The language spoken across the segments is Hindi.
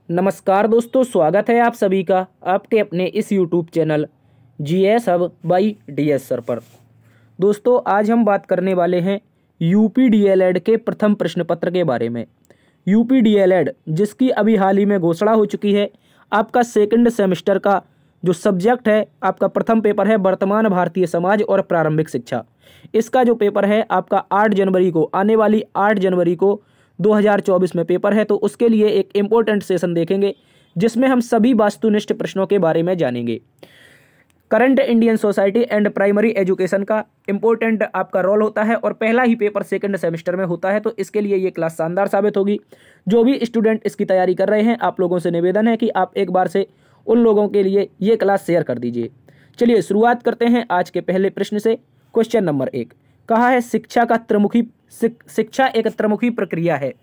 नमस्कार दोस्तों, स्वागत है आप सभी का आपके अपने इस YouTube channel GS hub by DS sir पर। दोस्तों आज हम बात करने वाले हैं यूपी DLED के प्रथम प्रश्न पत्र के बारे में। यूपी DLED जिसकी अभी हाल ही में घोषणा हो चुकी है, आपका सेकंड सेमेस्टर का जो सब्जेक्ट है, आपका प्रथम पेपर है वर्तमान भारतीय समाज और प्रारंभिक शिक्षा। इसका जो पेपर है आपका 8 जनवरी को, आने वाली 8 जनवरी को 2024 में पेपर है। तो उसके लिए एक इम्पोर्टेंट सेशन देखेंगे जिसमें हम सभी वस्तुनिष्ठ प्रश्नों के बारे में जानेंगे। Current Indian society and primary education का इम्पोर्टेंट आपका रोल होता है और पहला ही पेपर सेकंड सेमेस्टर में होता है। तो इसके लिए ये क्लास शानदार साबित होगी। जो भी स्टूडेंट इसकी तैयारी कर रहे हैं, आप लोगों से निवेदन है कि आप एक बार से उन लोगों के लिए ये क्लास शेयर कर दीजिए। चलिए शुरुआत करते हैं आज के पहले प्रश्न से। क्वेश्चन नंबर 1 कहा है शिक्षा एक त्रिमुखी प्रक्रिया है।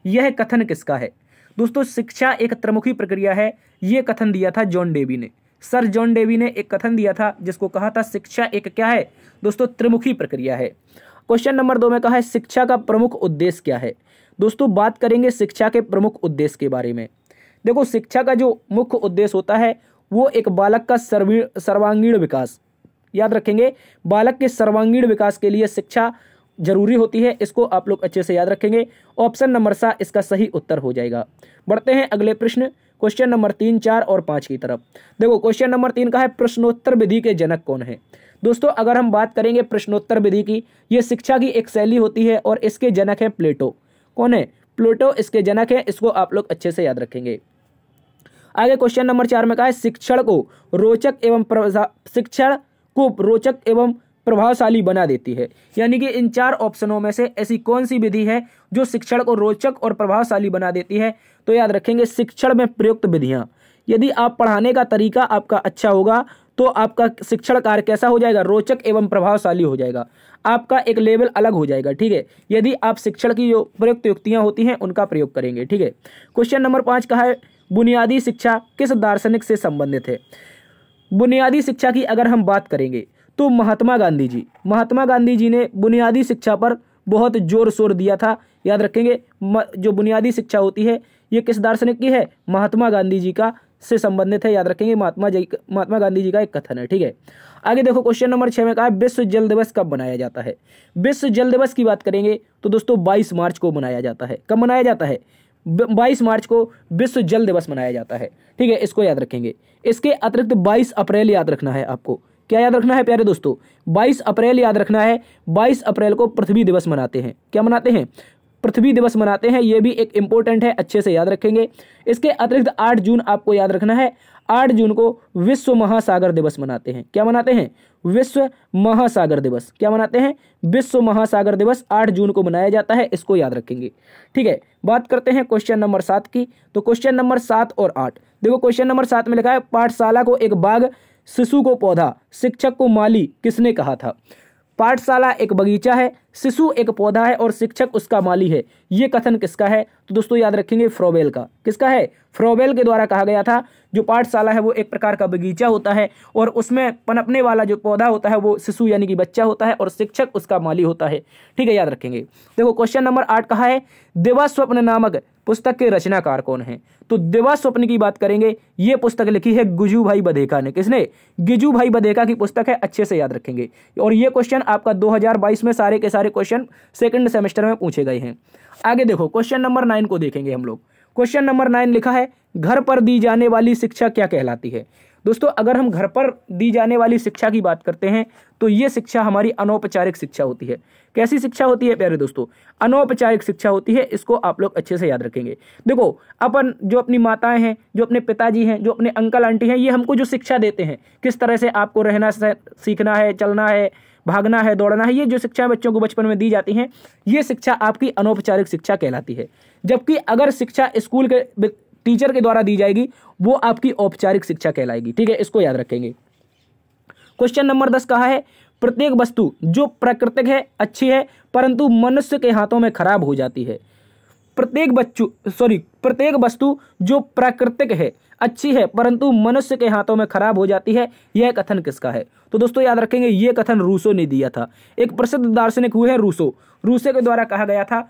यह कथन किसका है? दोस्तों शिक्षा एक त्रिमुखी प्रक्रिया है, यह कथन दिया था जॉन डेवी ने। सर जॉन डेवी ने एक कथन दिया था जिसको कहा था शिक्षा एक क्या है दोस्तों? त्रिमुखी प्रक्रिया है। क्वेश्चन नंबर 2 में कहा है शिक्षा का प्रमुख उद्देश्य क्या है? दोस्तों बात करेंगे शिक्षा के प्रमुख उद्देश्य के बारे में। देखो शिक्षा का जो मुख्य उद्देश्य होता है वो एक बालक का सर्वांगीण विकास, याद रखेंगे, बालक के सर्वांगीण विकास के लिए शिक्षा जरूरी होती है। इसको आप लोग अच्छे से याद रखेंगे। ऑप्शन नंबर सा इसका सही उत्तर हो जाएगा। बढ़ते हैं अगले प्रश्न, क्वेश्चन नंबर 3, 4 और 5 की तरफ। देखो क्वेश्चन नंबर 3 का है प्रश्नोत्तर विधि के जनक कौन है? दोस्तों अगर हम बात करेंगे प्रश्नोत्तर विधि की, यह शिक्षा की एक शैली होती है और इसके जनक है प्लेटो। कौन है? प्लेटो इसके जनक है। इसको आप लोग अच्छे से याद रखेंगे। आगे क्वेश्चन नंबर 4 में कहा है शिक्षण को रोचक एवं प्रभावशाली बना देती है। यानी कि इन 4 ऑप्शनों में से ऐसी कौन सी विधि है जो शिक्षण को रोचक और प्रभावशाली बना देती है? तो याद रखेंगे शिक्षण में प्रयुक्त विधियां। यदि आप पढ़ाने का तरीका आपका अच्छा होगा तो आपका शिक्षण कार्य कैसा हो जाएगा? रोचक एवं प्रभावशाली हो जाएगा। आपका एक लेवल अलग हो जाएगा। ठीक है, यदि आप शिक्षण की जो प्रयुक्त युक्तियां होती हैं उनका प्रयोग करेंगे। ठीक है, क्वेश्चन नंबर 5 का है बुनियादी शिक्षा किस दार्शनिक से संबंधित है? बुनियादी शिक्षा की अगर हम बात करेंगे तो महात्मा गांधी जी ने बुनियादी शिक्षा पर बहुत जोर शोर दिया था। याद रखेंगे जो बुनियादी शिक्षा होती है ये किस दार्शनिक की है? महात्मा गांधी जी का से संबंधित है। याद रखेंगे महात्मा गांधी जी का एक कथन है। ठीक है, आगे देखो क्वेश्चन नंबर 6 में कहा विश्व जल दिवस कब मनाया जाता है? विश्व जल दिवस की बात करेंगे तो दोस्तों 22 मार्च को मनाया जाता है। कब मनाया जाता है? 22 मार्च को विश्व जल दिवस मनाया जाता है। ठीक है, इसको याद रखेंगे। इसके अतिरिक्त 22 अप्रैल याद रखना है आपको। क्या याद रखना है प्यारे दोस्तों? 22 अप्रैल याद रखना है। 22 अप्रैल को पृथ्वी दिवस मनाते हैं। क्या मनाते हैं? पृथ्वी दिवस मनाते हैं। यह भी एक इंपॉर्टेंट है, अच्छे से याद रखेंगे। इसके अतिरिक्त 8 जून आपको याद रखना है। 8 जून को विश्व महासागर दिवस मनाते हैं। क्या मनाते हैं? विश्व महासागर दिवस। क्या मनाते हैं? विश्व महासागर दिवस 8 जून को मनाया जाता है। इसको याद रखेंगे। ठीक है, बात करते हैं क्वेश्चन नंबर 7 की। तो क्वेश्चन नंबर 7 और 8 देखो। क्वेश्चन नंबर 7 में लिखा है पाठशाला को एक बाग, शिशु को पौधा, शिक्षक को माली किसने कहा था? पाठशाला एक बगीचा है, शिशु एक पौधा है और शिक्षक उसका माली है। यह कथन किसका है? तो दोस्तों याद रखेंगे फ्रोबेल का। किसका है? फ्रोबेल के द्वारा कहा गया था। जो पाठशाला है वो एक प्रकार का बगीचा होता है और उसमें पनपने वाला जो पौधा होता है वो शिशु यानी कि बच्चा होता है और शिक्षक उसका माली होता है। ठीक है, याद रखेंगे। देखो क्वेश्चन नंबर 8 कहा है दिवा स्वप्न नामक पुस्तक के रचनाकार कौन है? तो दिवा स्वप्न की बात करेंगे, ये पुस्तक लिखी है गिजू भाई बधेका ने। किसने? गिजू भाई बधेका की पुस्तक है। अच्छे से याद रखेंगे। और ये क्वेश्चन आपका 2022 में सारे के सारे क्वेश्चन सेकंड सेमेस्टर में पूछे गए हैं। आगे देखो क्वेश्चन नंबर 9 को देखेंगे हम लोग। क्वेश्चन नंबर 9 लिखा है घर पर दी जाने वाली शिक्षा क्या कहलाती है? दोस्तों अगर हम घर पर दी जाने वाली शिक्षा की बात करते हैं तो ये शिक्षा हमारी अनौपचारिक शिक्षा होती है। कैसी शिक्षा होती है प्यारे दोस्तों? अनौपचारिक शिक्षा होती है। इसको आप लोग अच्छे से याद रखेंगे। देखो अपन जो अपनी माताएं हैं, जो अपने पिताजी हैं, जो अपने अंकल आंटी हैं, ये हमको जो शिक्षा देते हैं किस तरह से आपको रहना सीखना है, चलना है, भागना है, दौड़ना है, ये जो शिक्षा बच्चों को बचपन में दी जाती हैं ये शिक्षा आपकी अनौपचारिक शिक्षा कहलाती है। जबकि अगर शिक्षा स्कूल के टीचर के द्वारा दी जाएगी वो आपकी औपचारिक शिक्षा कहलाएगी। ठीक है, इसको याद रखेंगे। क्वेश्चन नंबर 10 कहा है प्रत्येक वस्तु जो प्राकृतिक है अच्छी है परंतु मनुष्य के हाथों में खराब हो जाती है। प्रत्येक वस्तु जो प्राकृतिक है अच्छी है परंतु मनुष्य के हाथों में खराब हो जाती है, यह कथन किसका है? तो दोस्तों याद रखेंगे यह कथन रूसो ने दिया था। एक प्रसिद्ध दार्शनिक हुए हैं रूसो के द्वारा कहा गया था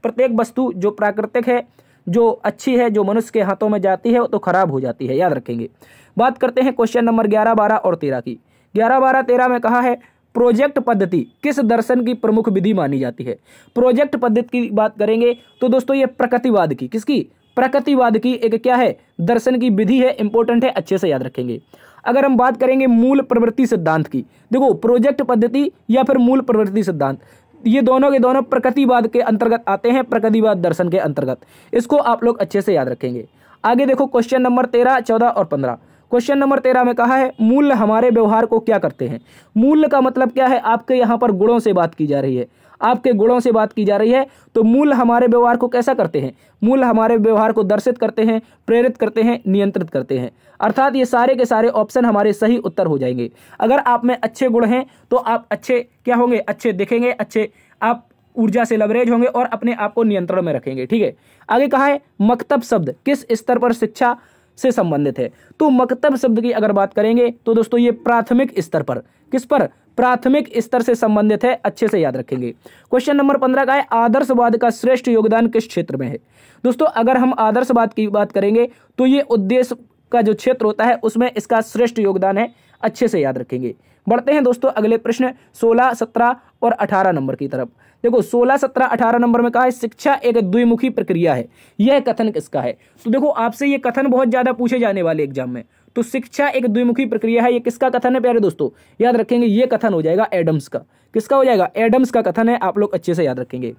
प्रत्येक वस्तु जो प्राकृतिक है जो अच्छी है, जो मनुष्य के हाथों में जाती है वो तो खराब हो जाती है, याद रखेंगे। बात करते हैं क्वेश्चन नंबर 11, 12 और 13 की। 11, 12, 13 में कहा है प्रोजेक्ट पद्धति किस दर्शन की प्रमुख विधि मानी जाती है। प्रोजेक्ट पद्धति की बात करेंगे तो दोस्तों ये प्रकृतिवाद की, किसकी, प्रकृतिवाद की एक क्या है, दर्शन की विधि है, इंपॉर्टेंट है, अच्छे से याद रखेंगे। अगर हम बात करेंगे मूल प्रवृत्ति सिद्धांत की, देखो प्रोजेक्ट पद्धति या फिर मूल प्रवृत्ति सिद्धांत, ये दोनों के दोनों प्रकृतिवाद के अंतर्गत आते हैं, प्रकृतिवाद दर्शन के अंतर्गत, इसको आप लोग अच्छे से याद रखेंगे। आगे देखो क्वेश्चन नंबर 13, 14 और 15। क्वेश्चन नंबर 13 में कहा है मूल्य हमारे व्यवहार को क्या करते हैं। मूल्य का मतलब क्या है, आपके यहाँ पर गुणों से बात की जा रही है, आपके गुणों से बात की जा रही है, तो मूल्य हमारे व्यवहार को कैसा करते हैं, मूल्य हमारे व्यवहार को दर्शित करते हैं, प्रेरित करते हैं, नियंत्रित करते हैं। अर्थात ये सारे के सारे ऑप्शन हमारे सही उत्तर हो जाएंगे। अगर आप में अच्छे गुण हैं तो आप अच्छे क्या होंगे, अच्छे दिखेंगे, अच्छे आप ऊर्जा से लबरेज होंगे और अपने आप को नियंत्रण में रखेंगे, ठीक है। आगे कहा है मकतब शब्द किस स्तर पर शिक्षा से संबंधित है। तो मकतब शब्द की अगर बात करेंगे तो दोस्तों ये प्राथमिक स्तर पर, किस पर, प्राथमिक स्तर से संबंधित है, अच्छे से याद रखेंगे। क्वेश्चन नंबर 15 का है आदर्शवाद का श्रेष्ठ योगदान किस क्षेत्र में है। दोस्तों अगर हम आदर्शवाद की बात करेंगे तो ये उद्देश्य का जो क्षेत्र होता है उसमें इसका श्रेष्ठ योगदान है, अच्छे से याद रखेंगे। बढ़ते हैं दोस्तों अगले प्रश्न 16, 17 और 18 नंबर की तरफ। देखो 16, 17, 18 नंबर में कहा है शिक्षा एक द्विमुखी प्रक्रिया है, यह कथन किसका है। तो देखो आपसे ये कथन बहुत ज्यादा पूछे जाने वाले एग्जाम में, तो शिक्षा एक द्विमुखी प्रक्रिया है, ये किसका कथन है प्यारे दोस्तों, याद रखेंगे। ये कथन हो जाएगा एडम्स का, किसका हो जाएगा, एडम्स का कथन है, आप लोग अच्छे से याद रखेंगे।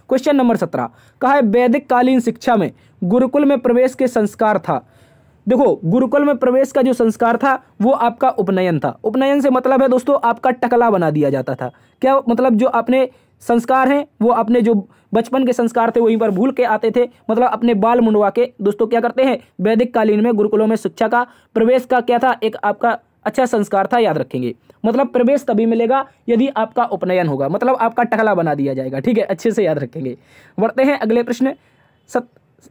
क्वेश्चन नंबर 17 कहा है वैदिक कालीन शिक्षा में गुरुकुल में प्रवेश के संस्कार था। देखो गुरुकुल में प्रवेश का जो संस्कार था वो आपका उपनयन था। उपनयन से मतलब है दोस्तों आपका टकला बना दिया जाता था। क्या मतलब, जो अपने संस्कार हैं वो अपने जो बचपन के संस्कार थे वहीं पर भूल के आते थे, मतलब अपने बाल मुंडवा के दोस्तों क्या करते हैं, वैदिक कालीन में गुरुकुलों में शिक्षा का प्रवेश का क्या था, एक आपका अच्छा संस्कार था, याद रखेंगे। मतलब प्रवेश तभी मिलेगा यदि आपका उपनयन होगा, मतलब आपका टकला बना दिया जाएगा, ठीक है, अच्छे से याद रखेंगे। बढ़ते हैं अगले प्रश्न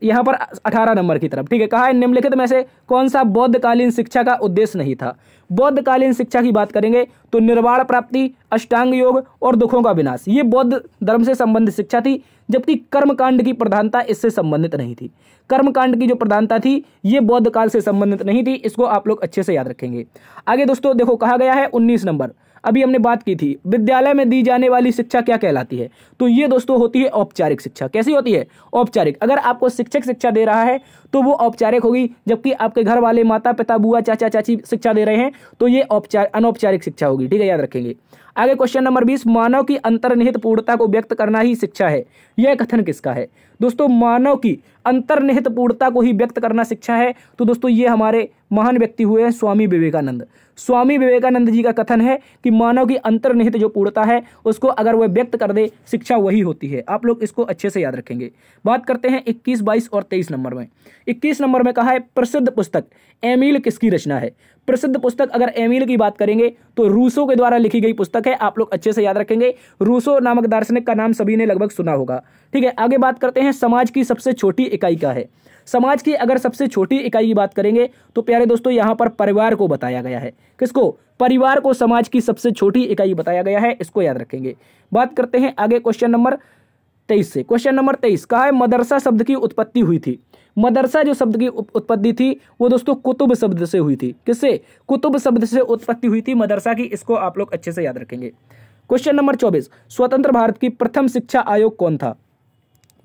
यहाँ पर 18 नंबर की तरफ, ठीक है। कहा है निम्नलिखित में से कौन सा बौद्धकालीन शिक्षा का उद्देश्य नहीं था। बौद्धकालीन शिक्षा की बात करेंगे तो निर्वाण प्राप्ति, अष्टांग योग और दुखों का विनाश, ये बौद्ध धर्म से संबंधित शिक्षा थी, जबकि कर्मकांड की प्रधानता इससे संबंधित नहीं थी। कर्मकांड की जो प्रधानता थी ये बौद्ध काल से संबंधित नहीं थी, इसको आप लोग अच्छे से याद रखेंगे। आगे दोस्तों देखो कहा गया है 19 नंबर, अभी हमने बात की थी विद्यालय में दी जाने वाली शिक्षा क्या कहलाती है। तो ये दोस्तों होती है औपचारिक शिक्षा। कैसी होती है, औपचारिक। अगर आपको शिक्षक शिक्षा दे रहा है तो वो औपचारिक होगी, जबकि आपके घर वाले माता पिता बुआ चाचा चाची शिक्षा दे रहे हैं तो ये अनौपचारिक शिक्षा होगी, ठीक है, याद रखेंगे। आगे क्वेश्चन नंबर 20 मानव की अंतर्निहित पूर्णता को व्यक्त करना ही शिक्षा है, यह कथन किसका है। दोस्तों मानव की अंतर्निहित पूर्णता को ही व्यक्त करना शिक्षा है, तो दोस्तों ये हमारे महान व्यक्ति हुए हैं स्वामी विवेकानंद। स्वामी विवेकानंद जी का कथन है कि मानव की अंतर्निहित जो पूर्णता है उसको अगर वह व्यक्त कर दे शिक्षा वही होती है। आप लोग इसको अच्छे से याद रखेंगे। बात करते हैं 21, 22 और 23 नंबर में। 21 नंबर में कहा है प्रसिद्ध पुस्तक एमिल किसकी रचना है। प्रसिद्ध पुस्तक अगर एमिल की बात करेंगे तो रूसो के द्वारा लिखी गई पुस्तक है, आप लोग अच्छे से याद रखेंगे। रूसो नामक दार्शनिक का नाम सभी ने लगभग सुना होगा, ठीक है। आगे बात करते हैं समाज की सबसे छोटी इकाई क्या है। समाज की अगर सबसे छोटी इकाई की बात करेंगे तो प्यारे दोस्तों यहाँ पर परिवार को बताया गया है। किसको, परिवार को समाज की सबसे छोटी इकाई बताया गया है, इसको याद रखेंगे। बात करते हैं आगे क्वेश्चन नंबर 23 से। क्वेश्चन नंबर 23 कहा है मदरसा शब्द की उत्पत्ति हुई थी। मदरसा जो शब्द की उत्पत्ति थी वो दोस्तों कुतुब शब्द से हुई थी। किससे, कुतुब शब्द से उत्पत्ति हुई थी मदरसा की, इसको आप लोग अच्छे से याद रखेंगे। क्वेश्चन नंबर 24 स्वतंत्र भारत की प्रथम शिक्षा आयोग कौन था।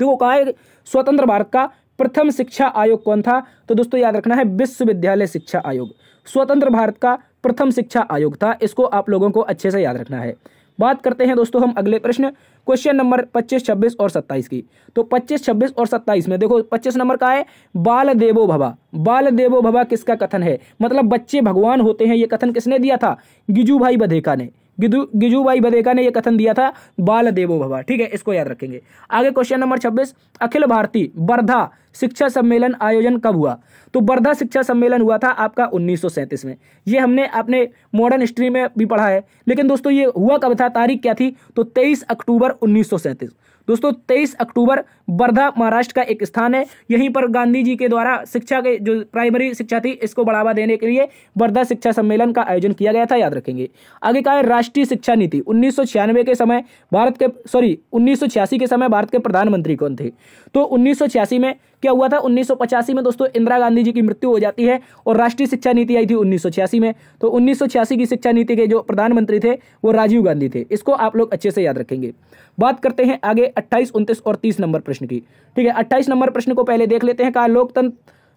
देखो कहा है स्वतंत्र भारत का प्रथम शिक्षा आयोग कौन था, तो दोस्तों याद रखना है विश्वविद्यालय शिक्षा आयोग स्वतंत्र भारत का प्रथम शिक्षा आयोग था, इसको आप लोगों को अच्छे से याद रखना है। बात करते हैं दोस्तों हम अगले प्रश्न क्वेश्चन नंबर 25, 26 और 27 की। तो 25, 26 और 27 में देखो 25 नंबर का है बाल देवो भवा। बाल देवो भवा किसका कथन है, मतलब बच्चे भगवान होते हैं, ये कथन किसने दिया था, गिजुभाई बधेका ने। गिजुभाई बधेका ने यह कथन दिया था बाल देवो भवा, ठीक है, इसको याद रखेंगे। आगे क्वेश्चन नंबर 26 अखिल भारतीय वर्धा शिक्षा सम्मेलन आयोजन कब हुआ। तो वर्धा शिक्षा सम्मेलन हुआ था आपका 1937 में। ये हमने अपने मॉडर्न हिस्ट्री में भी पढ़ा है, लेकिन दोस्तों ये हुआ कब था, तारीख क्या थी, तो 23 अक्टूबर 1937। दोस्तों 23 अक्टूबर वर्धा महाराष्ट्र का एक स्थान है, यहीं पर गांधी जी के द्वारा शिक्षा के जो प्राइमरी शिक्षा थी इसको बढ़ावा देने के लिए वर्धा शिक्षा सम्मेलन का आयोजन किया गया था, याद रखेंगे। आगे का है राष्ट्रीय शिक्षा नीति। 1986 के समय 1986 के समय भारत के प्रधानमंत्री कौन थे? तो 1986 में क्या हुआ था? 1985 में दोस्तों इंदिरा गांधी जी की मृत्यु हो जाती है और राष्ट्रीय शिक्षा नीति आई थी 1986 में। तो 1986 की शिक्षा नीति के जो प्रधानमंत्री थे वो राजीव गांधी थे, इसको आप लोग अच्छे से याद रखेंगे। बात करते हैं आगे 28, 29 और 30 नंबर प्रश्न की। ठीक है, 28 नंबर प्रश्न को पहले देख लेते हैं। कहा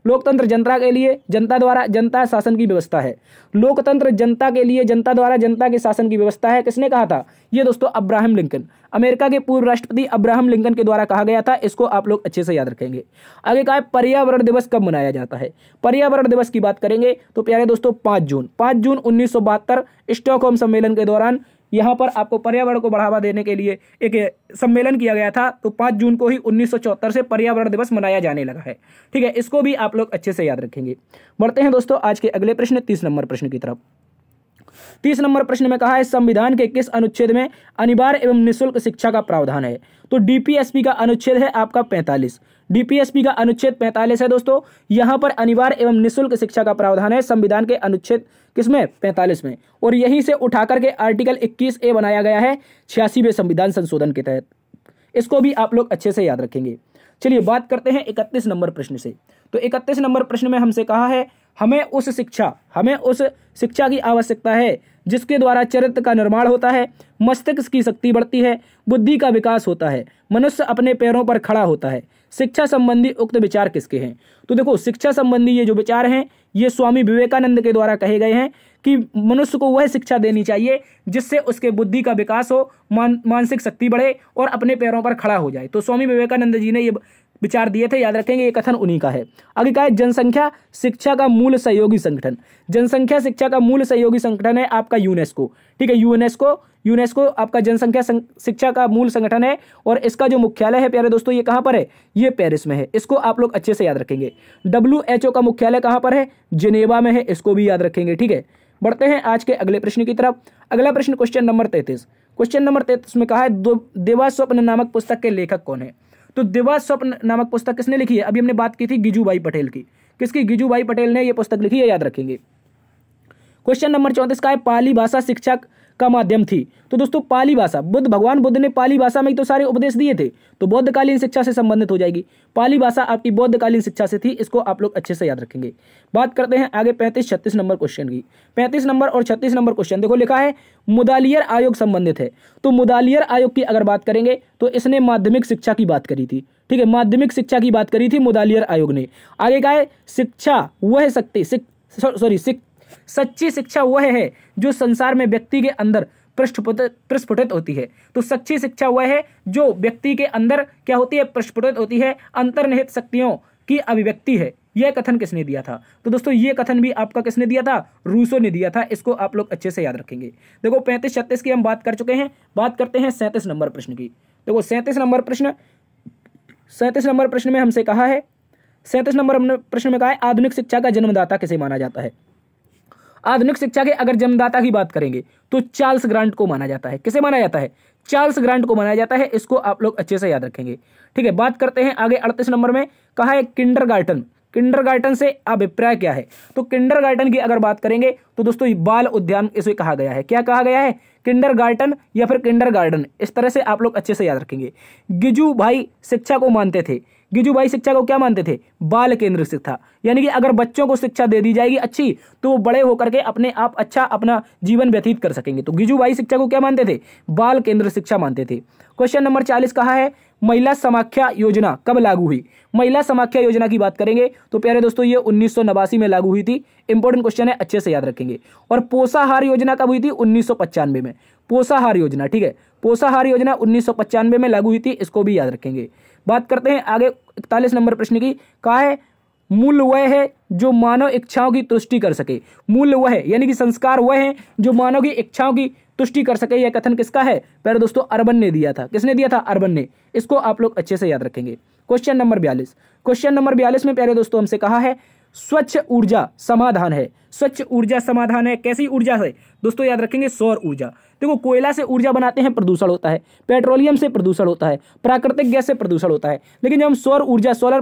लोकतंत्र जनता के लिए जनता द्वारा जनता शासन की व्यवस्था है। लोकतंत्र जनता के लिए जनता द्वारा जनता के शासन की व्यवस्था है, किसने कहा था? ये दोस्तों अब्राहम लिंकन, अमेरिका के पूर्व राष्ट्रपति अब्राहम लिंकन के द्वारा कहा गया था, इसको आप लोग अच्छे से याद रखेंगे। आगे कहा है पर्यावरण दिवस कब मनाया जाता है? पर्यावरण दिवस की बात करेंगे तो प्यारे दोस्तों 5 जून 1972 स्टॉकहोम सम्मेलन के दौरान यहाँ पर आपको पर्यावरण को बढ़ावा देने के लिए एक सम्मेलन किया गया था। तो 5 जून को ही 1974 से पर्यावरण दिवस मनाया जाने लगा है। ठीक है, इसको भी आप लोग अच्छे से याद रखेंगे। बढ़ते हैं दोस्तों आज के अगले प्रश्न 30 नंबर प्रश्न की तरफ। 30 नंबर प्रश्न में कहा है संविधान के किस अनुच्छेद में अनिवार्य एवं निःशुल्क शिक्षा का प्रावधान है? तो डीपीएसपी का अनुच्छेद है आपका 45। डीपीएसपी का अनुच्छेद 45 है दोस्तों। यहां पर अनिवार्य एवं निःशुल्क शिक्षा का प्रावधान है संविधान के अनुच्छेद किसमें? 45 में। और यहीं से उठा करके आर्टिकल 21A बनाया गया है 86वें संविधान संशोधन के तहत। इसको भी आप लोग अच्छे से याद रखेंगे। चलिए बात करते हैं 31 नंबर प्रश्न से। तो 31 नंबर प्रश्न में हमसे कहा है हमें उस शिक्षा की आवश्यकता है जिसके द्वारा चरित्र का निर्माण होता है, मस्तिष्क की शक्ति बढ़ती है, बुद्धि का विकास होता है, मनुष्य अपने पैरों पर खड़ा होता है। शिक्षा संबंधी उक्त विचार किसके हैं? तो देखो शिक्षा संबंधी ये जो विचार हैं ये स्वामी विवेकानंद के द्वारा कहे गए हैं कि मनुष्य को वह शिक्षा देनी चाहिए जिससे उसके बुद्धि का विकास हो, मानसिक शक्ति बढ़े और अपने पैरों पर खड़ा हो जाए। तो स्वामी विवेकानंद जी ने ये विचार दिए थे, याद रखेंगे, ये कथन उन्हीं का है। आगे क्या है जनसंख्या शिक्षा का मूल सहयोगी संगठन। जनसंख्या शिक्षा का मूल सहयोगी संगठन है आपका यूनेस्को। ठीक है, यूनेस्को आपका जनसंख्या शिक्षा का मूल संगठन है और इसका जो मुख्यालय है प्यारे दोस्तों ये कहां पर है? ये पेरिस में है। इसको आप लोग अच्छे से याद रखेंगे। WHO का मुख्यालय कहां पर है? जिनेवा में है, इसको भी याद रखेंगे। ठीक है, बढ़ते हैं आज के अगले प्रश्न की तरफ। अगला प्रश्न क्वेश्चन नंबर 33। क्वेश्चन नंबर 33 में कहा है देवा स्वप्न नामक पुस्तक के लेखक कौन है? तो देवा स्वप्न नामक पुस्तक किसने लिखी है? अभी हमने बात की थी गिजूभाई पटेल की। किसकी? गिजूभाई पटेल ने यह पुस्तक लिखी है, याद रखेंगे। क्वेश्चन नंबर 34 का है पाली भाषा शिक्षा का माध्यम थी। तो दोस्तों पाली भाषा, भगवान बुद्ध ने पाली भाषा में ही तो सारे उपदेश दिए थे, तो बौद्धकालीन शिक्षा से संबंधित हो जाएगी। पाली भाषा आपकी बौद्धकालीन शिक्षा से थी, इसको आप लोग अच्छे से याद रखेंगे। बात करते हैं आगे 35-36 नंबर क्वेश्चन की। 35 नंबर और 36 नंबर क्वेश्चन देखो लिखा है मुदालियर आयोग संबंधित है। तो मुदालियर आयोग की अगर बात करेंगे तो इसने माध्यमिक शिक्षा की बात करी थी। ठीक है, माध्यमिक शिक्षा की बात करी थी मुदालियर आयोग ने। आगे का है शिक्षा वह सच्ची शिक्षा वह है जो संसार में व्यक्ति के अंदर प्रस्फुटित होती है। तो सच्ची शिक्षा वह है जो व्यक्ति के अंदर क्या होती है? प्रस्फुटित होती है, अंतर्निहित शक्तियों की अभिव्यक्ति है। यह कथन किसने दिया था? तो दोस्तों ये कथन भी आपका किसने दिया था? रूसो ने दिया था। इसको आप लोग अच्छे से याद रखेंगे। देखो 35-36 की हम बात कर चुके हैं। बात करते हैं 37 नंबर प्रश्न की। देखो 37 नंबर प्रश्न में हमसे कहा है 37 नंबर प्रश्न में कहा है आधुनिक शिक्षा का जन्मदाता किसे माना जाता है? आधुनिक शिक्षा के अगर जन्मदाता की बात करेंगे तो चार्ल्स ग्रांट को माना जाता है। किसे माना जाता है? चार्ल्स ग्रांट को माना जाता है। इसको आप लोग अच्छे से याद रखेंगे। ठीक है, बात करते हैं आगे 38 नंबर में कहा है किंडरगार्टन से अभिप्राय क्या है? तो किंडरगार्टन की अगर बात करेंगे तो दोस्तों बाल उद्यान इसे कहा गया है। क्या कहा गया है? किंडरगार्टन या फिर किंडरगार्टन, इस तरह से आप लोग अच्छे से याद रखेंगे। गिजूभाई शिक्षा को मानते थे। गिजूभाई शिक्षा को क्या मानते थे? बाल केंद्रित शिक्षा, यानी कि अगर बच्चों को शिक्षा दे दी जाएगी अच्छी तो वो बड़े होकर के अपने आप अच्छा अपना जीवन व्यतीत कर सकेंगे। तो गिजूभाई शिक्षा को क्या मानते थे? बाल केंद्रित शिक्षा मानते थे। क्वेश्चन नंबर 40 कहा है महिला समाख्या योजना कब लागू हुई? महिला समाख्या योजना की बात करेंगे तो प्यारे दोस्तों ये 1989 में लागू हुई थी। इंपॉर्टेंट क्वेश्चन है, अच्छे से याद रखेंगे। और पोषाहार योजना कब हुई थी? 1995 में। पोषाहार योजना, ठीक है, पोषाहार योजना 1995 में लागू हुई थी। इसको भी याद रखेंगे। बात करते हैं आगे 41 नंबर प्रश्न की। कहा है मूल वह है जो मानव इच्छाओं की तुष्टि कर सके। मूल वह है यानी कि संस्कार वह है जो मानव की इच्छाओं की तुष्टि कर सके। यह कथन किसका है? प्यारे दोस्तों अर्बन ने दिया था। किसने दिया था? अर्बन ने। इसको आप लोग अच्छे से याद रखेंगे। क्वेश्चन नंबर 42 में प्यारे दोस्तों हमसे कहा है स्वच्छ ऊर्जा समाधान है। स्वच्छ ऊर्जा समाधान है कैसी ऊर्जा से दोस्तों, याद रखेंगे सौर ऊर्जा। देखो कोयला से ऊर्जा बनाते हैं प्रदूषण होता है, पेट्रोलियम से प्रदूषण होता है, प्राकृतिक गैस से प्रदूषण होता है, लेकिन जब हम सौर ऊर्जा सोलर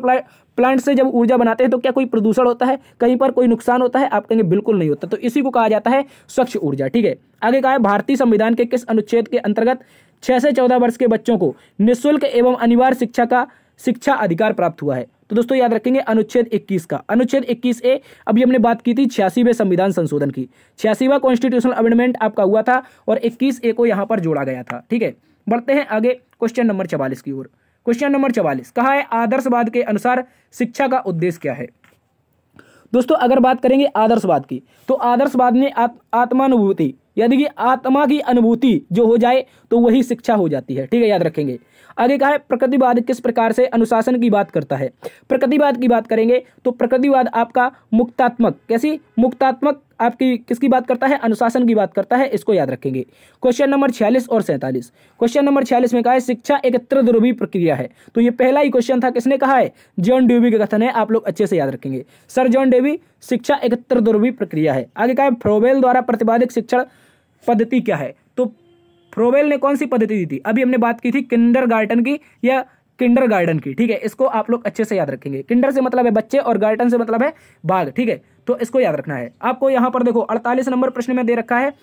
प्लांट से जब ऊर्जा बनाते हैं तो क्या कोई प्रदूषण होता है, कहीं पर कोई नुकसान होता है? आप कहेंगे बिल्कुल नहीं होता। तो इसी को कहा जाता है स्वच्छ ऊर्जा। ठीक है, आगे कहा है भारतीय संविधान के किस अनुच्छेद के अंतर्गत 6 से 14 वर्ष के बच्चों को निःशुल्क एवं अनिवार्य शिक्षा अधिकार प्राप्त हुआ है? तो दोस्तों याद रखेंगे अनुच्छेद 21 का। अनुच्छेद 21A, अभी हमने बात की थी 86वें संविधान संशोधन की। 86वां कॉन्स्टिट्यूशनल अमेंडमेंट आपका हुआ था और 21A को यहां पर जोड़ा गया था। ठीक है, बढ़ते हैं आगे क्वेश्चन नंबर 44 की ओर। क्वेश्चन नंबर 44 कहा है आदर्शवाद के अनुसार शिक्षा का उद्देश्य क्या है? दोस्तों अगर बात करेंगे आदर्शवाद की, तो आदर्शवाद में आत्मानुभूति, यानी कि आत्मा की अनुभूति जो हो जाए तो वही शिक्षा हो जाती है। ठीक है, याद रखेंगे। आगे कहा है प्रकृतिवाद किस प्रकार से अनुशासन की बात करता है? प्रकृतिवाद की बात करेंगे तो प्रकृतिवाद आपका मुक्तात्मक, कैसी मुक्तात्मक आपकी किसकी बात करता है? अनुशासन की बात करता है। इसको याद रखेंगे। क्वेश्चन नंबर 46 और 47। क्वेश्चन नंबर 46 में कहा है शिक्षा एक त्रिध्रुवी प्रक्रिया है। तो ये पहला ही क्वेश्चन था, किसने कहा है? जॉन डेवी का कथन है, आप लोग अच्छे से याद रखेंगे। सर जॉन डेवी, शिक्षा एक त्रिध्रुवी प्रक्रिया है। आगे कहा है फ्रोबेल द्वारा प्रतिपादित शिक्षण पद्धति क्या है? तो फ्रोबेल ने कौन सी पद्धति दी थी? अभी हमने बात की थी किंडरगार्टन की या किंडरगार्टन की। ठीक है, इसको आप लोग अच्छे से याद रखेंगे। किंडर से मतलब है बच्चे और गार्टन से मतलब है बाग। ठीक है, तो इसको याद रखना है आपको। यहां पर देखो 48 नंबर प्रश्न में दे रखा है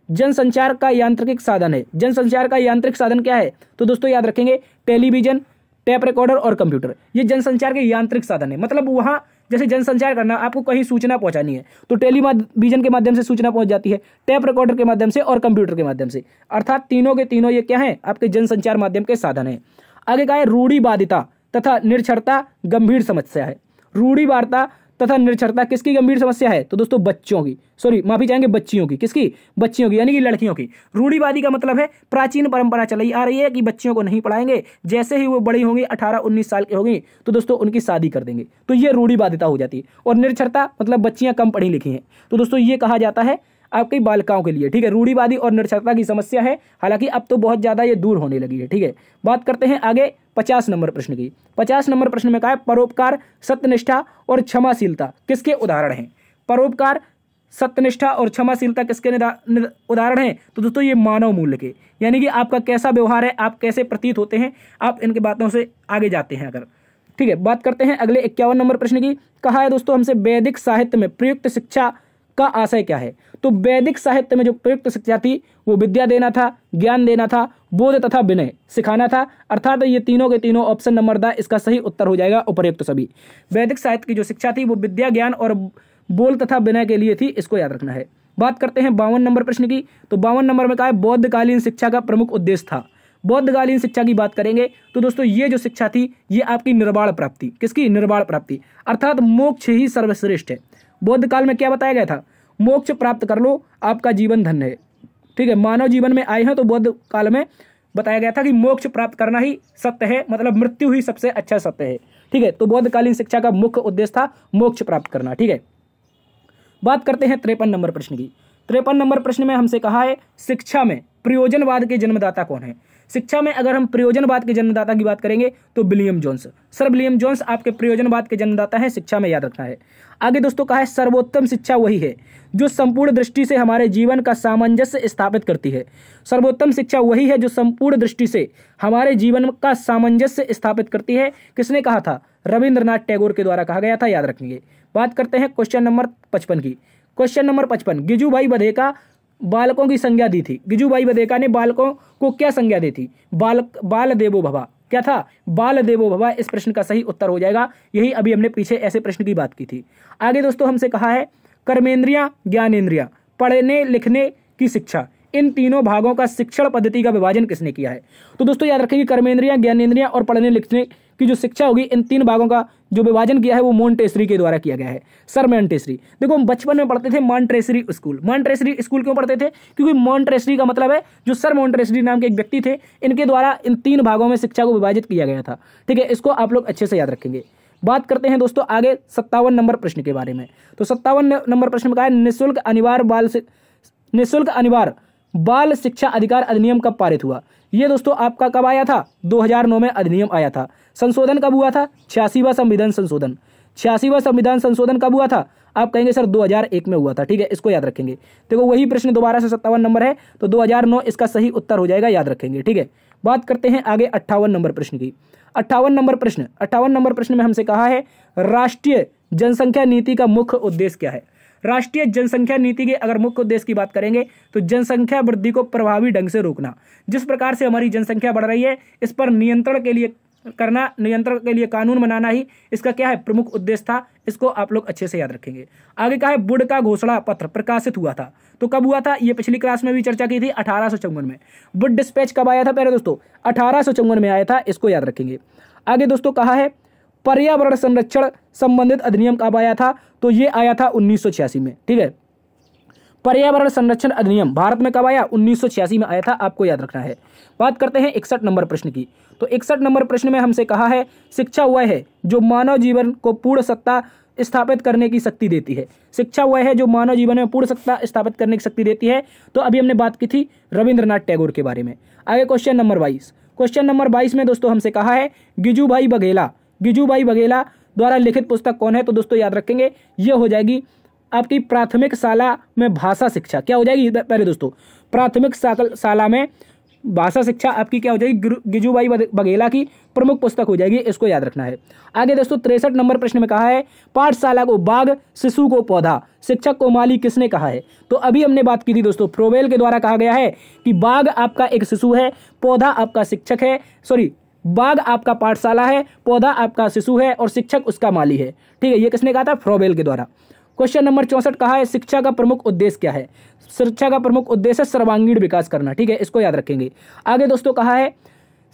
जनसंचार का यांत्रिक साधन है। जनसंचार का यांत्रिक साधन क्या है? तो दोस्तों याद रखेंगे टेलीविजन, टेप रिकॉर्डर और कंप्यूटर, ये जनसंचार के यांत्रिक साधन है। मतलब वहां जैसे जनसंचार करना, आपको कहीं सूचना पहुंचानी है तो टेलीविजन के माध्यम से सूचना पहुंच जाती है, टेप रिकॉर्डर के माध्यम से और कंप्यूटर के माध्यम से, अर्थात तीनों के तीनों ये क्या है? आपके जनसंचार माध्यम के साधन है। आगे कहा है रूढ़िवादिता तथा निरक्षरता गंभीर समस्या है। रूढ़िवादिता तथा निरक्षरता किसकी गंभीर समस्या है? तो दोस्तों बच्चों की, सॉरी माफी चाहेंगे बच्चियों की। किसकी? बच्चियों की, यानी कि लड़कियों की। रूढ़िवादी का मतलब है प्राचीन परंपरा चली आ रही है कि बच्चियों को नहीं पढ़ाएंगे, जैसे ही वो बड़ी होंगी 18-19 साल की होंगी तो दोस्तों उनकी शादी कर देंगे, तो ये रूढ़िवादिता हो जाती है। और निरक्षरता मतलब बच्चियां कम पढ़ी लिखी हैं, तो दोस्तों ये कहा जाता है आपकी बालिकाओं के लिए। ठीक है, रूढ़िवादी और निरक्षरता की समस्या है, हालांकि अब तो बहुत ज्यादा ये दूर होने लगी है। ठीक है, बात करते हैं आगे 50 नंबर प्रश्न की। 50 नंबर प्रश्न में कहा है परोपकार, सत्यनिष्ठा और क्षमाशीलता किसके उदाहरण हैं? परोपकार, सत्यनिष्ठा और क्षमाशीलता किसके उदाहरण हैं? तो दोस्तों ये मानव मूल्य के, यानी कि आपका कैसा व्यवहार है, आप कैसे प्रतीत होते हैं, आप इनके बातों से आगे जाते हैं अगर। ठीक है, बात करते हैं अगले 51 नंबर प्रश्न की। कहा है दोस्तों हमसे वैदिक साहित्य में प्रयुक्त शिक्षा का आशय क्या है? तो वैदिक साहित्य में जो प्रयुक्त शिक्षा थी वो विद्या देना था, ज्ञान देना था, बोध तथा विनय सिखाना था, अर्थात ये तीनों के तीनों ऑप्शन नंबर दा इसका सही उत्तर हो जाएगा उपर्युक्त सभी। वैदिक साहित्य की जो शिक्षा थी वो विद्या, ज्ञान और बोल तथा विनय के लिए थी, इसको याद रखना है। बात करते हैं 52 नंबर प्रश्न की। तो 52 नंबर में कहा है बौद्धकालीन शिक्षा का प्रमुख उद्देश्य था। बौद्धकालीन शिक्षा की बात करेंगे तो दोस्तों ये जो शिक्षा थी ये आपकी निर्वाण प्राप्ति, किसकी? निर्वाण प्राप्ति, अर्थात मोक्ष ही सर्वश्रेष्ठ है। बौद्ध काल में क्या बताया गया था? मोक्ष प्राप्त कर लो, आपका जीवन धन्य है। ठीक है, मानव जीवन में आए हैं तो बौद्ध काल में बताया गया था कि मोक्ष प्राप्त करना ही सत्य है, मतलब मृत्यु ही सबसे अच्छा सत्य है। ठीक है, तो बौद्धकालीन शिक्षा का मुख्य उद्देश्य था मोक्ष प्राप्त करना। ठीक है, बात करते हैं 53 नंबर प्रश्न की। 53 नंबर प्रश्न में हमसे कहा है शिक्षा में प्रयोजनवाद के जन्मदाता कौन है? शिक्षा में अगर हम प्रयोजनवाद के जन्मदाता की बात करेंगे तो William Jones, sir William Jones आपके प्रयोजनवाद के जन्मदाता है, शिक्षा में याद रखना है। आगे दोस्तों कहा है सर्वोत्तम शिक्षा वही है जो संपूर्ण दृष्टि से हमारे जीवन का सामंजस्य स्थापित करती है। सर्वोत्तम शिक्षा वही है जो संपूर्ण दृष्टि से हमारे जीवन का सामंजस्य स्थापित करती है। किसने कहा था? रविंद्रनाथ टैगोर के द्वारा कहा गया था, याद रखेंगे। बात करते हैं क्वेश्चन नंबर 55 की। क्वेश्चन नंबर 55 गिजुभाई बधेका बालकों की संज्ञा दी थी। गिजुभाई बधेका ने बालकों को क्या संज्ञा दी थी? बाल देवो भवा, क्या था? बाल देवो भवा इस प्रश्न का सही उत्तर हो जाएगा। यही अभी हमने पीछे ऐसे प्रश्न की बात की थी। आगे दोस्तों हमसे कहा है कर्मेंद्रियां, ज्ञानेंद्रियां, पढ़ने लिखने की शिक्षा, इन तीनों भागों का शिक्षण पद्धति का विभाजन किसने किया है? तो दोस्तों याद रखेंगे कर्मेंद्रियां, ज्ञानेंद्रियां और पढ़ने लिखने की जो शिक्षा होगी, इन तीन भागों का जो विभाजन किया है वो मोंटेसरी के द्वारा किया गया है, सर मोंटेसरी। देखो हम बचपन में पढ़ते थे मोंटेसरी स्कूल। मोंटेसरी स्कूल क्यों पढ़ते थे? क्योंकि मोंटेसरी का मतलब है जो सर मोंटेसरी नाम के एक व्यक्ति थे, इनके द्वारा इन तीन भागों में शिक्षा को विभाजित किया गया था। ठीक है, इसको आप लोग अच्छे से याद रखेंगे। बात करते हैं दोस्तों आगे 57 नंबर प्रश्न के बारे में। तो 57 नंबर प्रश्न में कहा है निःशुल्क अनिवार्य बाल शिक्षा अधिकार अधिनियम कब पारित हुआ? ये दोस्तों आपका कब आया था? 2009 में अधिनियम आया था। संशोधन कब हुआ था? 86वां संविधान संशोधन। 86वां संविधान संशोधन कब हुआ था? आप कहेंगे सर 2001 में हुआ था। ठीक है, इसको याद रखेंगे। देखो वही प्रश्न दोबारा से 57 नंबर है, तो 2009 इसका सही उत्तर हो जाएगा, याद रखेंगे। ठीक है, बात करते हैं आगे 58 नंबर प्रश्न की। 58 नंबर प्रश्न में हमसे कहा है राष्ट्रीय जनसंख्या नीति का मुख्य उद्देश्य क्या है? राष्ट्रीय जनसंख्या नीति के अगर मुख्य उद्देश्य की बात करेंगे तो जनसंख्या वृद्धि को प्रभावी ढंग से रोकना। जिस प्रकार से हमारी जनसंख्या बढ़ रही है इस पर नियंत्रण के लिए कानून बनाना ही इसका क्या है? प्रमुख उद्देश्य था। इसको आप लोग अच्छे से याद रखेंगे। आगे का है वुड का घोषणा पत्र प्रकाशित हुआ था, तो कब हुआ था? ये पिछली क्लास में भी चर्चा की थी, 1854 में। वुड डिस्पैच कब आया था प्यारे दोस्तों? 1854 में आया था, इसको याद रखेंगे। आगे दोस्तों कहा है पर्यावरण संरक्षण संबंधित अधिनियम कब आया था? तो ये आया था 1986 में। ठीक है, पर्यावरण संरक्षण अधिनियम भारत में कब आया? 1986 में आया था, आपको याद रखना है। बात करते हैं 61 नंबर प्रश्न की। तो 61 नंबर प्रश्न में हमसे कहा है शिक्षा वह है जो मानव जीवन को पूर्ण सत्ता स्थापित करने की शक्ति देती है। शिक्षा वह है जो मानव जीवन में पूर्ण सत्ता स्थापित करने की शक्ति देती है। तो अभी हमने बात की थी रविंद्रनाथ टैगोर के बारे में। आगे क्वेश्चन नंबर 22 में दोस्तों हमसे कहा है गिजुभाई बघेला द्वारा लिखित पुस्तक कौन है? तो दोस्तों याद रखेंगे ये हो जाएगी आपकी प्राथमिक शाला में भाषा शिक्षा। क्या हो जाएगी पहले दोस्तों? प्राथमिक शाला में भाषा शिक्षा आपकी क्या हो जाएगी? गिजुभाई बघेला की प्रमुख पुस्तक हो जाएगी, इसको याद रखना है। आगे दोस्तों 63 नंबर प्रश्न में कहा है पाठशाला को बाग, शिशु को पौधा, शिक्षक को माली किसने कहा है? तो अभी हमने बात की थी दोस्तों, फ्रोबेल के द्वारा कहा गया है कि बाग आपका एक शिशु है, पौधा आपका शिक्षक है, बाग आपका पाठशाला है, पौधा आपका शिशु है और शिक्षक उसका माली है। ठीक है, ये किसने कहा था? फ्रोबेल के द्वारा। क्वेश्चन नंबर 64 कहा है शिक्षा का प्रमुख उद्देश्य क्या है? शिक्षा का प्रमुख उद्देश्य सर्वांगीण विकास करना। ठीक है, इसको याद रखेंगे। आगे दोस्तों कहा है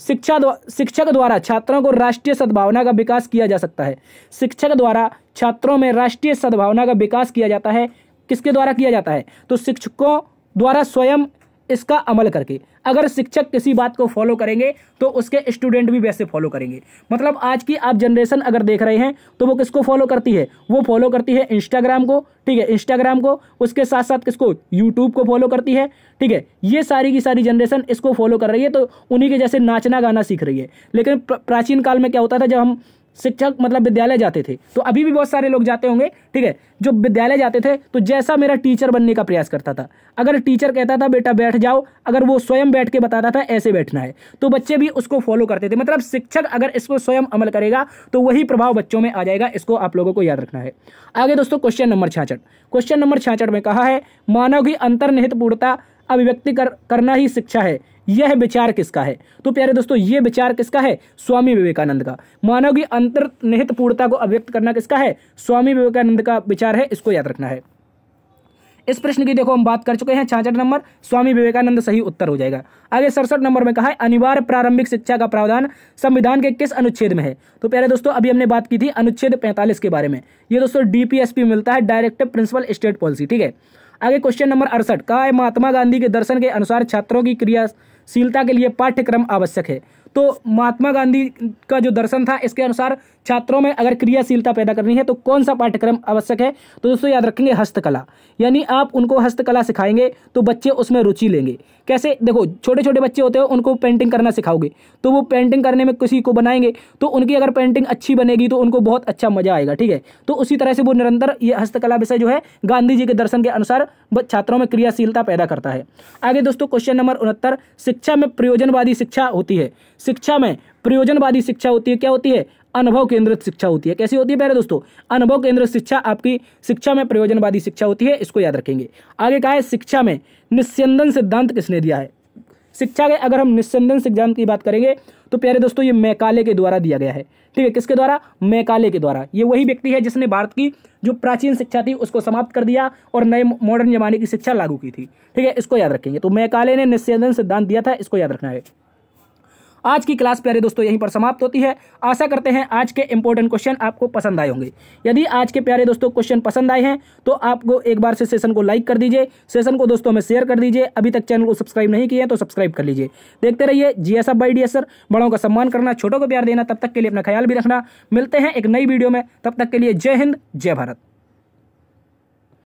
शिक्षक द्वारा छात्रों को राष्ट्रीय सद्भावना का विकास किया जा सकता है। शिक्षक द्वारा छात्रों में राष्ट्रीय सद्भावना का विकास किया जाता है। किसके द्वारा किया जाता है? तो शिक्षकों द्वारा स्वयं इसका अमल करके। अगर शिक्षक किसी बात को फॉलो करेंगे तो उसके स्टूडेंट भी वैसे फॉलो करेंगे। मतलब आज की आप जनरेशन अगर देख रहे हैं तो वो किसको फॉलो करती है? वो फॉलो करती है इंस्टाग्राम को। ठीक है, इंस्टाग्राम को, उसके साथ साथ किसको? यूट्यूब को फॉलो करती है। ठीक है, ये सारी की सारी जनरेशन इसको फॉलो कर रही है, तो उन्हीं के जैसे नाचना गाना सीख रही है। लेकिन प्राचीन काल में क्या होता था, जब हम शिक्षक मतलब विद्यालय जाते थे, तो अभी भी बहुत सारे लोग जाते होंगे। ठीक है, जो विद्यालय जाते थे तो जैसा मेरा टीचर बनने का प्रयास करता था, अगर टीचर कहता था बेटा बैठ जाओ, अगर वो स्वयं बैठ के बताता था ऐसे बैठना है, तो बच्चे भी उसको फॉलो करते थे। मतलब शिक्षक अगर इसको स्वयं अमल करेगा तो वही प्रभाव बच्चों में आ जाएगा। इसको आप लोगों को याद रखना है। आगे दोस्तों क्वेश्चन नंबर 66 में कहा है मानव की अंतर्निहित पूर्णता अभिव्यक्ति करना ही शिक्षा है। यह विचार किसका है? तो प्यारे दोस्तों ये विचार किसका है? स्वामी विवेकानंद का। मानव की अंतर्निहित पूर्णता को अभिव्यक्त करना किसका है? स्वामी विवेकानंद का विचार है, इसको याद रखना है। इस प्रश्न की देखो हम बात कर चुके हैं। 66 नंबर स्वामी विवेकानंद सही उत्तर हो जाएगा। आगे 67 नंबर में कहा है अनिवार्य प्रारंभिक शिक्षा का प्रावधान संविधान के किस अनुच्छेद में है? तो प्यारे दोस्तों अभी हमने बात की थी अनुच्छेद 45 के बारे में। ये दोस्तों डीपीएसपी मिलता है, डायरेक्टिव प्रिंसिपल स्टेट पॉलिसी। ठीक है, आगे क्वेश्चन नंबर 68 कहा है महात्मा गांधी के दर्शन के अनुसार छात्रों की क्रियाशीलता के लिए पाठ्यक्रम आवश्यक है। तो महात्मा गांधी का जो दर्शन था इसके अनुसार छात्रों में अगर क्रियाशीलता पैदा करनी है तो कौन सा पाठ्यक्रम आवश्यक है? तो दोस्तों याद रखेंगे हस्तकला। यानी आप उनको हस्तकला सिखाएंगे तो बच्चे उसमें रुचि लेंगे। कैसे? देखो छोटे छोटे बच्चे होते हैं, उनको पेंटिंग करना सिखाओगे तो वो पेंटिंग करने में किसी को बनाएंगे, तो उनकी अगर पेंटिंग अच्छी बनेगी तो उनको बहुत अच्छा मजा आएगा। ठीक है, तो उसी तरह से वो निरंतर ये हस्तकला विषय जो है गांधी जी के दर्शन के अनुसार छात्रों में क्रियाशीलता पैदा करता है। आगे दोस्तों क्वेश्चन नंबर 69 शिक्षा में प्रयोजनवादी शिक्षा होती है। शिक्षा में प्रयोजनवादी शिक्षा होती है। क्या होती है? अनुभव केंद्रित शिक्षा होती है। कैसी होती है प्यारे दोस्तों? अनुभव केंद्रित शिक्षा आपकी शिक्षा में प्रयोजनवादी शिक्षा होती है, इसको याद रखेंगे। आगे कहा है शिक्षा में निस्यंदन सिद्धांत किसने दिया है? शिक्षा के अगर हम निस्यंदन सिद्धांत की बात करेंगे तो प्यारे दोस्तों ये मैकाले के द्वारा दिया गया है। ठीक है, किसके द्वारा? मैकाले के द्वारा। ये वही व्यक्ति है जिसने भारत की जो प्राचीन शिक्षा थी उसको समाप्त कर दिया और नए मॉडर्न जमाने की शिक्षा लागू की थी। ठीक है, इसको याद रखेंगे। तो मैकाले ने निस्यंदन सिद्धांत दिया था, इसको याद रखना है। आज की क्लास प्यारे दोस्तों यहीं पर समाप्त होती है। आशा करते हैं आज के इंपॉर्टेंट क्वेश्चन आपको पसंद आए होंगे। यदि आज के प्यारे दोस्तों क्वेश्चन पसंद आए हैं तो आपको एक बार से सेशन को लाइक कर दीजिए, सेशन को दोस्तों में शेयर कर दीजिए। अभी तक चैनल को सब्सक्राइब नहीं किए हैं तो सब्सक्राइब कर लीजिए। देखते रहिए जीएसएफ बाय डीएसआर। बड़ों का सम्मान करना, छोटों को प्यार देना। तब तक के लिए अपना ख्याल भी रखना। मिलते हैं एक नई वीडियो में, तब तक के लिए जय हिंद, जय भारत।